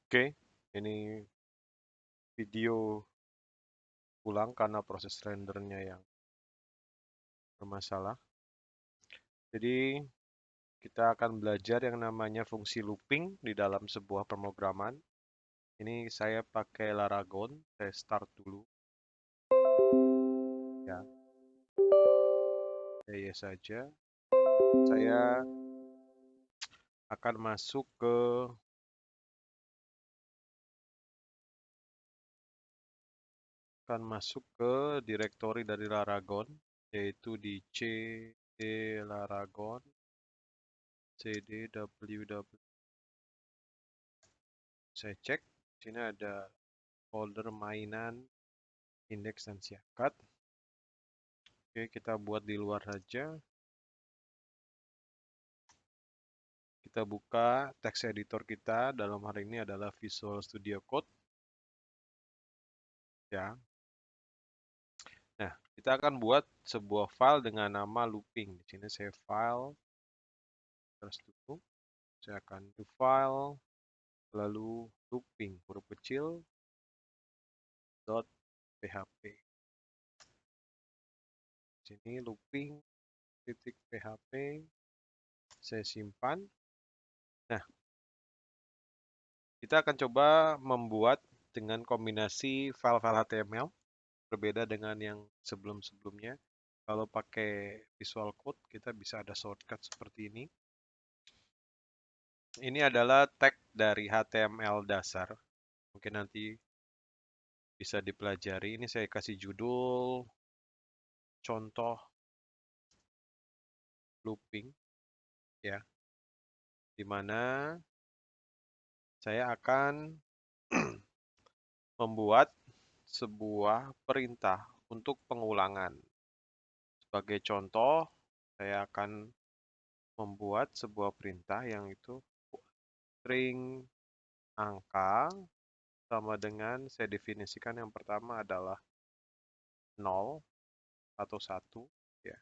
Oke, ini video ulang karena proses rendernya yang bermasalah. Jadi, kita akan belajar yang namanya fungsi looping di dalam sebuah pemrograman. Ini saya pakai Laragon, saya start dulu. Ya, saya saja. Saya akan masuk ke direktori dari Laragon, yaitu di cd Laragon, cd www. Saya cek, sini ada folder mainan, indeks dan siakat. Oke, kita buat di luar saja. Kita buka text editor kita, dalam hari ini adalah Visual Studio Code. Ya. Nah, kita akan buat sebuah file dengan nama looping. Di sini saya file, terus dulu. Saya akan do file, lalu looping, huruf kecil, .php. Di sini looping, .php, saya simpan. Nah, kita akan coba membuat dengan kombinasi file-file HTML, berbeda dengan yang sebelum-sebelumnya. Kalau pakai Visual Code, kita bisa ada shortcut seperti ini. Ini adalah tag dari HTML dasar. Mungkin nanti bisa dipelajari. Ini saya kasih judul, contoh looping, ya, di mana saya akan membuat sebuah perintah untuk pengulangan. Sebagai contoh, saya akan membuat sebuah perintah yang itu string angka sama dengan saya definisikan yang pertama adalah 0 atau 1, ya.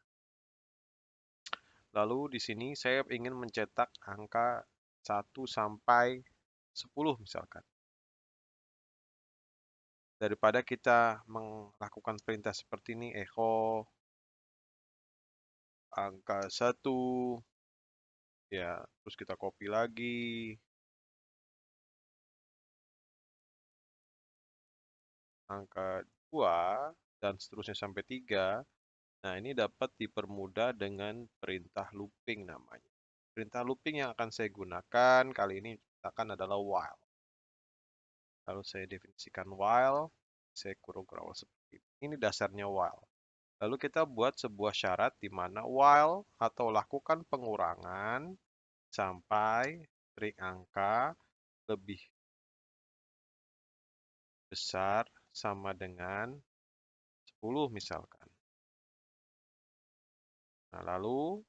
Lalu di sini saya ingin mencetak angka 1 sampai 10 misalkan. Daripada kita melakukan perintah seperti ini, echo angka 1, ya, terus kita copy lagi, angka 2, dan seterusnya sampai 3. Nah, ini dapat dipermudah dengan perintah looping namanya. Perintah looping yang akan saya gunakan kali ini akan adalah while. Lalu saya definisikan while, saya kurung seperti ini. Ini dasarnya while. Lalu kita buat sebuah syarat di mana while atau lakukan pengurangan sampai string angka lebih besar sama dengan 10 misalkan. Nah, lalu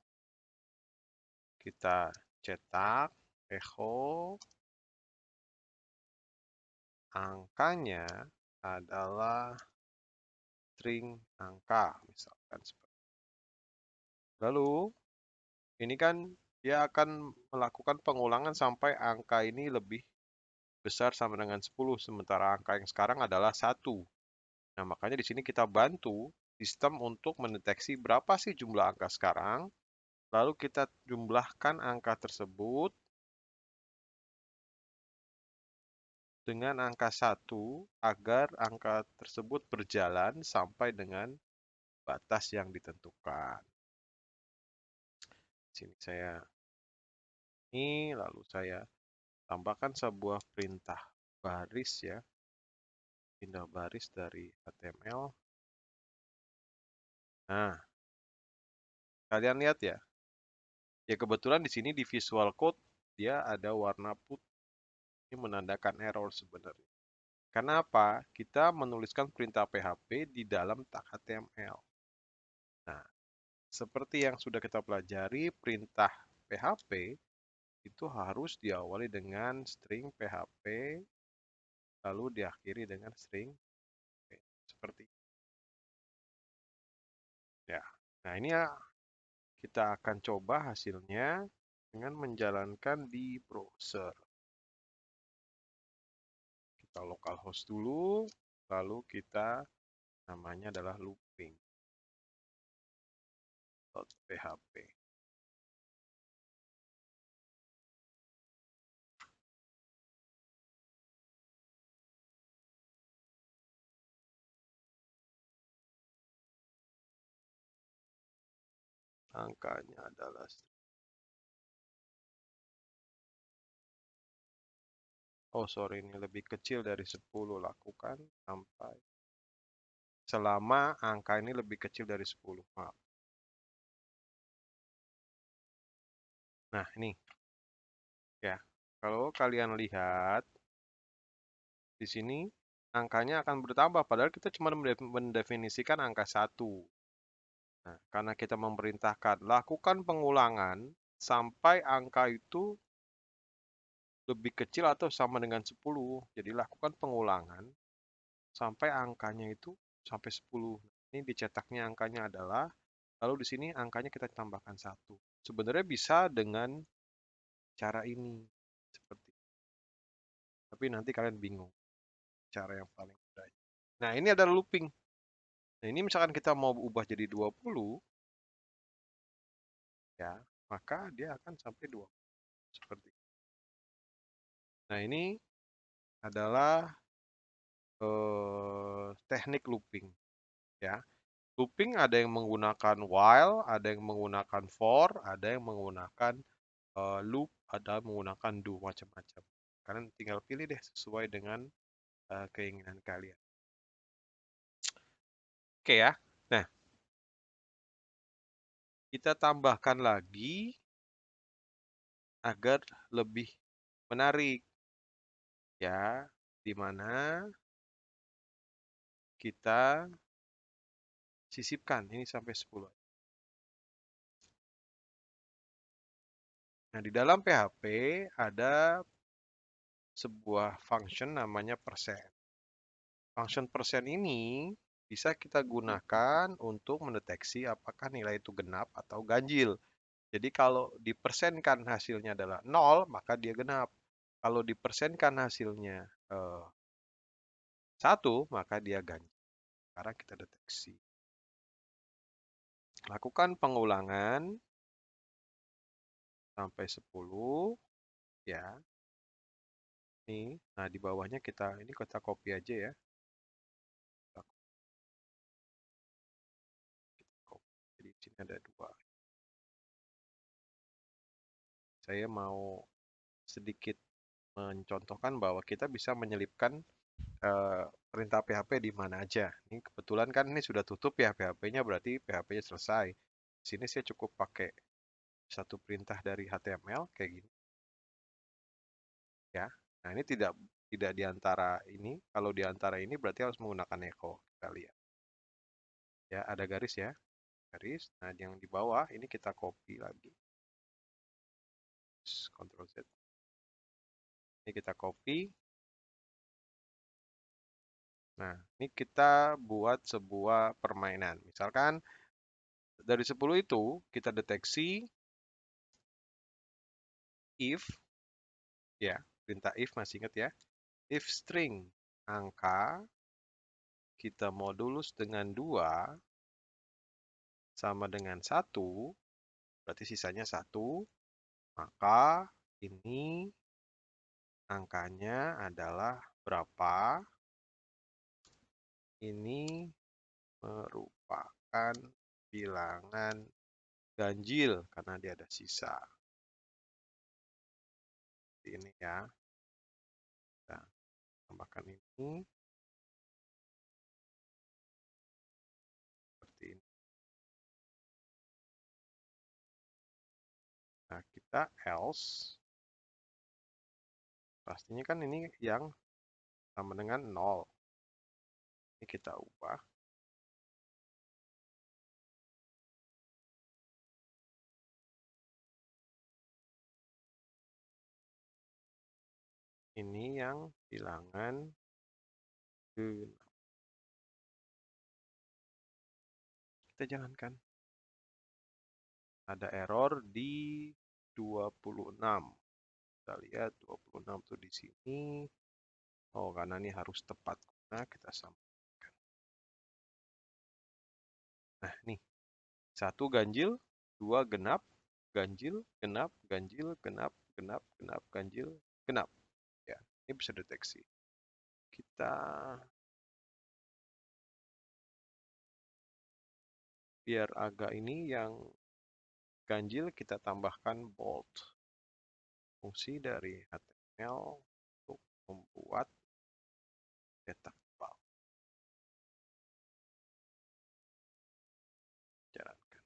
kita cetak echo angkanya adalah string angka misalkan seperti. Lalu ini kan dia akan melakukan pengulangan sampai angka ini lebih besar sama dengan 10, sementara angka yang sekarang adalah 1. Nah, makanya di sini kita bantu sistem untuk mendeteksi berapa sih jumlah angka sekarang, lalu kita jumlahkan angka tersebut dengan angka 1 agar angka tersebut berjalan sampai dengan batas yang ditentukan. Sini saya ini, lalu saya tambahkan sebuah perintah baris, ya, pindah baris dari HTML. Nah, kalian lihat ya, ya kebetulan di sini di Visual Code dia ada warna putih, ini menandakan error sebenarnya. Karena apa? Kita menuliskan perintah PHP di dalam tag HTML. Nah, seperti yang sudah kita pelajari, perintah PHP itu harus diawali dengan string PHP, lalu diakhiri dengan string P. Seperti itu. Ya. Nah, ini ya kita akan coba hasilnya dengan menjalankan di browser. Kita localhost dulu, lalu kita namanya adalah looping.php. Angkanya adalah sorry, ini lebih kecil dari 10. Lakukan sampai selama angka ini lebih kecil dari 10. Maaf. Nah, ini ya. Kalau kalian lihat di sini angkanya akan bertambah padahal kita cuma mendefinisikan angka 1. Nah, karena kita memerintahkan lakukan pengulangan sampai angka itu lebih kecil atau sama dengan 10. Jadi lakukan pengulangan sampai angkanya itu sampai 10. Ini dicetaknya angkanya adalah, lalu di sini angkanya kita tambahkan 1. Sebenarnya bisa dengan cara ini. Seperti. Tapi nanti kalian bingung cara yang paling mudah. Nah, ini adalah looping. Nah, ini misalkan kita mau ubah jadi 20, ya, maka dia akan sampai 20. Seperti. Nah, ini adalah teknik looping, ya. Looping ada yang menggunakan while, ada yang menggunakan for, ada yang menggunakan loop, ada yang menggunakan do, macam-macam. Kalian tinggal pilih deh sesuai dengan keinginan kalian. Oke ya. Nah, kita tambahkan lagi agar lebih menarik, ya, di mana kita sisipkan ini sampai 10. Nah, di dalam PHP ada sebuah function namanya persen. Function persen ini bisa kita gunakan untuk mendeteksi apakah nilai itu genap atau ganjil. Jadi kalau dipersenkan hasilnya adalah 0, maka dia genap. Kalau dipersenkan hasilnya 1, maka dia ganjil. Sekarang kita deteksi. Lakukan pengulangan sampai 10, ya. Nih, nah di bawahnya ini kita copy aja ya. Jadi di sini ada 2. Saya mau sedikit mencontohkan bahwa kita bisa menyelipkan perintah PHP di mana aja. Ini kebetulan kan ini sudah tutup ya PHP-nya, berarti PHP-nya selesai. Di sini saya cukup pakai satu perintah dari HTML kayak gini. Ya. Nah, ini tidak diantara ini. Kalau diantara ini berarti harus menggunakan echo. Kita lihat. Ya, ada garis ya. Garis. Nah, yang di bawah ini kita copy lagi. Ctrl Z. Ini kita copy. Nah, ini kita buat sebuah permainan. Misalkan dari 10 itu kita deteksi if, ya, perintah if masih ingat ya. If string angka kita modulus dengan 2 sama dengan 1, berarti sisanya 1, maka ini angkanya adalah berapa? Ini merupakan bilangan ganjil karena dia ada sisa. Ini ya. Nah, tambahkan ini seperti ini. Nah, kita else. Pastinya kan ini yang sama dengan 0. Ini kita ubah. Ini yang bilangan genap. Kita jalankan. Ada error di 26. Kita lihat 26 tuh di sini. Oh, karena ini harus tepat. Nah, kita samakan. Nah, nih. 1 ganjil, 2 genap, ganjil, genap, ganjil, genap, genap, genap, ganjil, genap. Ya, ini bisa deteksi. Kita biar agak ini yang ganjil kita tambahkan bold. Fungsi dari HTML untuk membuat cetak tebal. Jalankan.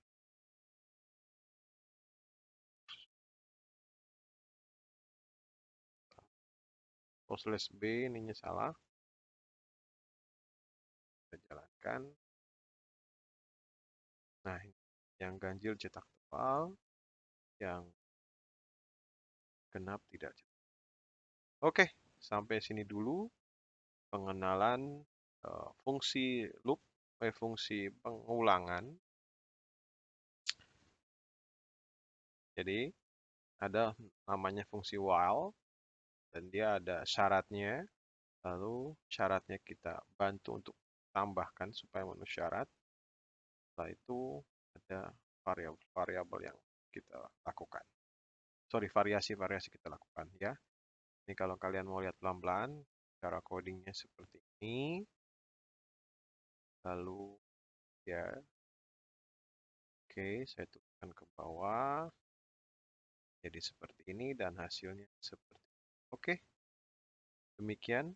/B ininya salah. Kita jalankan. Nah, yang ganjil cetak tebal, yang genap tidak cetak. Oke, sampai sini dulu pengenalan fungsi loop, fungsi pengulangan. Jadi ada namanya fungsi while dan dia ada syaratnya. Lalu syaratnya kita bantu untuk tambahkan supaya memenuhi syarat. Setelah itu ada variabel-variabel yang kita lakukan. Sorry, variasi-variasi kita lakukan ya. Ini kalau kalian mau lihat pelan-pelan, cara codingnya seperti ini. Lalu ya, oke, saya turunkan ke bawah. Jadi seperti ini dan hasilnya seperti ini. Oke, demikian